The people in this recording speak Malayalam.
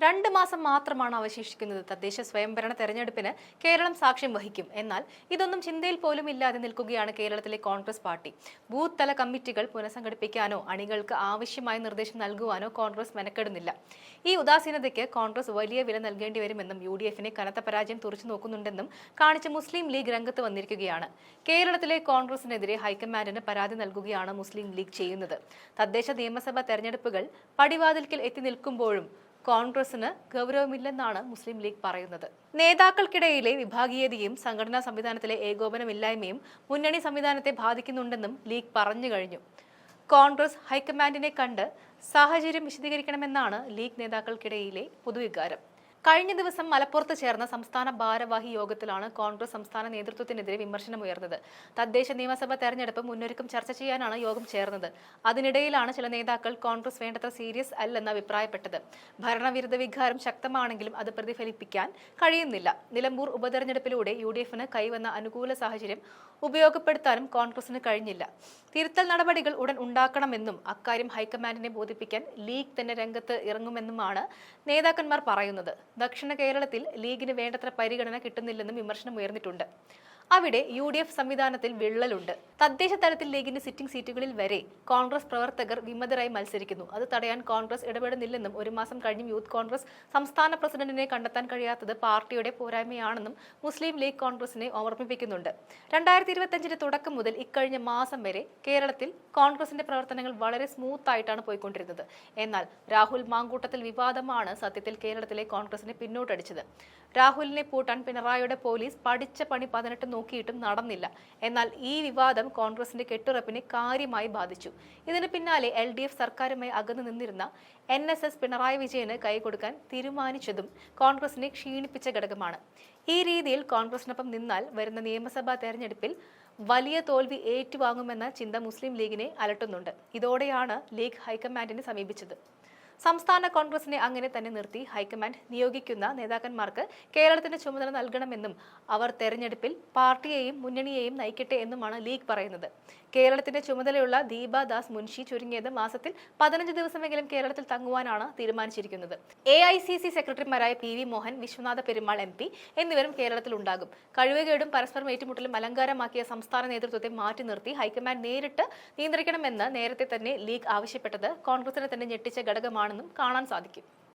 2 മാസം മാത്രമാണ് അവശേഷിക്കുന്നത്. തദ്ദേശ സ്വയംഭരണ തെരഞ്ഞെടുപ്പിന് കേരളം സാക്ഷ്യം വഹിക്കും. എന്നാൽ ഇതൊന്നും ചിന്തയിൽ പോലും ഇല്ലാതെ നിൽക്കുകയാണ് കേരളത്തിലെ കോൺഗ്രസ് പാർട്ടി. ബൂത്ത് തല കമ്മിറ്റികൾ പുനഃസംഘടിപ്പിക്കാനോ അണികൾക്ക് ആവശ്യമായ നിർദ്ദേശം നൽകുവാനോ കോൺഗ്രസ് മെനക്കെടുന്നില്ല. ഈ ഉദാസീനതയ്ക്ക് കോൺഗ്രസ് വലിയ വില നൽകേണ്ടി വരുമെന്നും UDF-നെ കനത്ത പരാജയം തുറച്ചു നോക്കുന്നുണ്ടെന്നും കാണിച്ച് മുസ്ലിം ലീഗ് രംഗത്ത് വന്നിരിക്കുകയാണ്. കേരളത്തിലെ കോൺഗ്രസിനെതിരെ ഹൈക്കമാൻഡിന് പരാതി നൽകുകയാണ് മുസ്ലിം ലീഗ് ചെയ്യുന്നത്. തദ്ദേശ നിയമസഭാ തെരഞ്ഞെടുപ്പുകൾ പടിവാതിൽക്കൽ എത്തി നിൽക്കുമ്പോഴും കോൺഗ്രസിന് ഗൗരവമില്ലെന്നാണ് മുസ്ലിം ലീഗ് പറയുന്നത്. നേതാക്കൾക്കിടയിലെ വിഭാഗീയതയും സംഘടനാ സംവിധാനത്തിലെ ഏകോപനമില്ലായ്മയും മുന്നണി സംവിധാനത്തെ ബാധിക്കുന്നുണ്ടെന്നും ലീഗ് പറഞ്ഞു കഴിഞ്ഞു. കോൺഗ്രസ് ഹൈക്കമാൻഡിനെ കണ്ട് സാഹചര്യം വിശദീകരിക്കണമെന്നാണ് ലീഗ് നേതാക്കൾക്കിടയിലെ പൊതുവികാരം. കഴിഞ്ഞ ദിവസം മലപ്പുറത്ത് ചേർന്ന സംസ്ഥാന ഭാരവാഹി യോഗത്തിലാണ് കോൺഗ്രസ് സംസ്ഥാന നേതൃത്വത്തിനെതിരെ വിമർശനമുയർന്നത്. തദ്ദേശ നിയമസഭാ തെരഞ്ഞെടുപ്പ് മുന്നൊരുക്കം ചർച്ച ചെയ്യാനാണ് യോഗം ചേർന്നത്. അതിനിടയിലാണ് ചില നേതാക്കൾ കോൺഗ്രസ് വേണ്ടത്ര സീരിയസ് അല്ലെന്ന് അഭിപ്രായപ്പെട്ടത്. ഭരണവിരുദ്ധ വികാരം ശക്തമാണെങ്കിലും അത് പ്രതിഫലിപ്പിക്കാൻ കഴിയുന്നില്ല. നിലമ്പൂർ ഉപതെരഞ്ഞെടുപ്പിലൂടെ UDF-ന് കൈവന്ന അനുകൂല സാഹചര്യം ഉപയോഗപ്പെടുത്താനും കോൺഗ്രസിന് കഴിഞ്ഞില്ല. തിരുത്തൽ നടപടികൾ ഉടൻ ഉണ്ടാക്കണമെന്നും അക്കാര്യം ഹൈക്കമാൻഡിനെ ബോധിപ്പിക്കാൻ ലീഗ് തന്നെ രംഗത്ത് ഇറങ്ങുമെന്നുമാണ് നേതാക്കന്മാർ പറയുന്നത്. ദക്ഷിണ കേരളത്തിൽ ലീഗിന് വേണ്ടത്ര പരിഗണന കിട്ടുന്നില്ലെന്നും വിമർശനം ഉയർന്നിട്ടുണ്ട്. അവിടെ UDF സംവിധാനത്തിൽ വിള്ളലുണ്ട്. തദ്ദേശ തലത്തിൽ ലീഗിന്റെ സിറ്റിംഗ് സീറ്റുകളിൽ വരെ കോൺഗ്രസ് പ്രവർത്തകർ വിമതരായി മത്സരിക്കുന്നു. അത് തടയാൻ കോൺഗ്രസ് ഇടപെടുന്നില്ലെന്നും 1 മാസം കഴിഞ്ഞും യൂത്ത് കോൺഗ്രസ് സംസ്ഥാന പ്രസിഡന്റിനെ കണ്ടെത്താൻ കഴിയാത്തത് പാർട്ടിയുടെ പോരായ്മയാണെന്നും മുസ്ലിം ലീഗ് കോൺഗ്രസിനെ ഓർമ്മിപ്പിക്കുന്നുണ്ട്. 2025 തുടക്കം മുതൽ ഇക്കഴിഞ്ഞ മാസം വരെ കേരളത്തിൽ കോൺഗ്രസിന്റെ പ്രവർത്തനങ്ങൾ വളരെ സ്മൂത്ത് ആയിട്ടാണ് പോയിക്കൊണ്ടിരുന്നത്. എന്നാൽ രാഹുൽ മാങ്കൂട്ടത്തിൽ വിവാദമാണ് സത്യത്തിൽ കേരളത്തിലെ കോൺഗ്രസിനെ പിന്നോട്ടടിച്ചത്. രാഹുലിനെ പൂട്ടാൻ പിണറായിയുടെ പോലീസ് പഠിച്ച പണി 18 നോക്കിയിട്ടും നടന്നില്ല. എന്നാൽ ഈ വിവാദം കോൺഗ്രസിന്റെ കെട്ടുറപ്പിനെ കാര്യമായി ബാധിച്ചു. ഇതിന് പിന്നാലെ LDF സർക്കാരുമായി അകന്നു നിന്നിരുന്ന NSS പിണറായി വിജയന് കൈകൊടുക്കാൻ തീരുമാനിച്ചതും കോൺഗ്രസിനെ ക്ഷീണിപ്പിച്ച ഘടകമാണ്. ഈ രീതിയിൽ കോൺഗ്രസിനൊപ്പം നിന്നാൽ വരുന്ന നിയമസഭാ തെരഞ്ഞെടുപ്പിൽ വലിയ തോൽവി ഏറ്റുവാങ്ങുമെന്ന ചിന്ത മുസ്ലിം ലീഗിനെ അലട്ടുന്നുണ്ട്. ഇതോടെയാണ് ലീഗ് ഹൈക്കമാൻഡിനെ സമീപിച്ചത്. സംസ്ഥാന കോൺഗ്രസിനെ അങ്ങനെ തന്നെ നിർത്തി ഹൈക്കമാൻഡ് നിയോഗിക്കുന്ന നേതാക്കന്മാർക്ക് കേരളത്തിന്റെ ചുമതല നൽകണമെന്നും അവർ തെരഞ്ഞെടുപ്പിൽ പാർട്ടിയെയും മുന്നണിയെയും നയിക്കട്ടെ എന്നുമാണ് ലീഗ് പറയുന്നത്. കേരളത്തിന്റെ ചുമതലയുള്ള ദീപാദാസ് മുൻഷി ചുരുങ്ങിയത് മാസത്തിൽ 15 ദിവസമെങ്കിലും കേരളത്തിൽ തങ്ങുവാനാണ് തീരുമാനിച്ചിരിക്കുന്നത്. AICC സെക്രട്ടറിമാരായ PV മോഹൻ, വിശ്വനാഥ പെരുമാൾ MP എന്നിവരും കേരളത്തിൽ ഉണ്ടാകും. കഴിവുകേടും പരസ്പരം ഏറ്റുമുട്ടലും അലങ്കാരമാക്കിയ സംസ്ഥാന നേതൃത്വത്തെ മാറ്റി നിർത്തി ഹൈക്കമാൻഡ് നേരിട്ട് നിയന്ത്രിക്കണമെന്ന് നേരത്തെ തന്നെ ലീഗ് ആവശ്യപ്പെട്ടത് കോൺഗ്രസിനെ തന്നെ ഞെട്ടിച്ച ഘടകമാണെന്നും കാണാൻ സാധിക്കും.